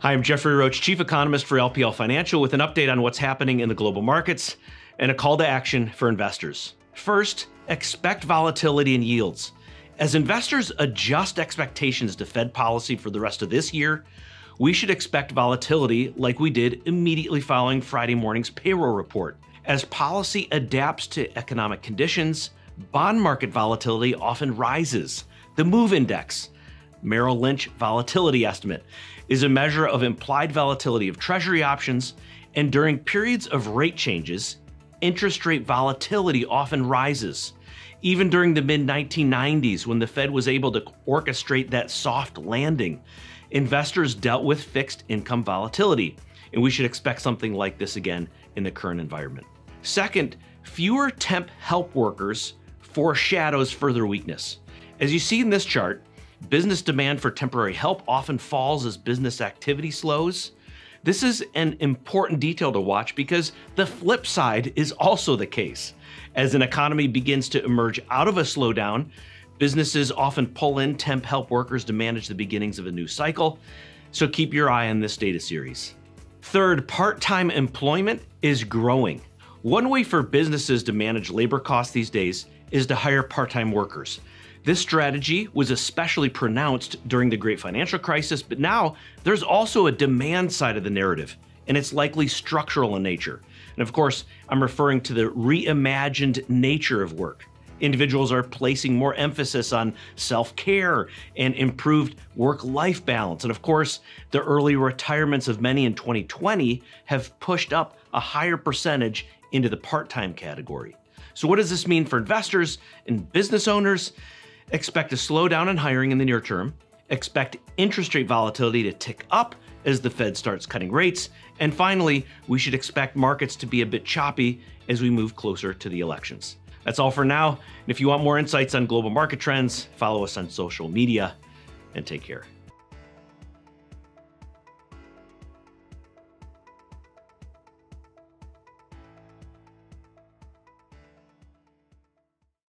Hi, I'm Jeffrey Roach, Chief Economist for LPL Financial, with an update on what's happening in the global markets and a call to action for investors. First, expect volatility in yields. As investors adjust expectations to Fed policy for the rest of this year, we should expect volatility like we did immediately following Friday morning's payroll report. As policy adapts to economic conditions, bond market volatility often rises. The MOVE Index, Merrill Lynch Volatility Estimate, is a measure of implied volatility of Treasury options, and during periods of rate changes, interest rate volatility often rises. Even during the mid-1990s, when the Fed was able to orchestrate that soft landing, investors dealt with fixed income volatility, and we should expect something like this again in the current environment. Second, fewer temp help workers foreshadows further weakness. As you see in this chart, business demand for temporary help often falls as business activity slows. This is an important detail to watch because the flip side is also the case. As an economy begins to emerge out of a slowdown, businesses often pull in temp help workers to manage the beginnings of a new cycle, so keep your eye on this data series. Third, part-time employment is growing. One way for businesses to manage labor costs these days is to hire part-time workers. This strategy was especially pronounced during the Great Financial Crisis, but now there's also a demand side of the narrative, and it's likely structural in nature. And of course, I'm referring to the reimagined nature of work. Individuals are placing more emphasis on self-care and improved work-life balance. And of course, the early retirements of many in 2020 have pushed up a higher percentage into the part-time category. So what does this mean for investors and business owners? Expect a slowdown in hiring in the near term. Expect interest rate volatility to tick up as the Fed starts cutting rates. And finally, we should expect markets to be a bit choppy as we move closer to the elections. That's all for now. And if you want more insights on global market trends, follow us on social media and take care.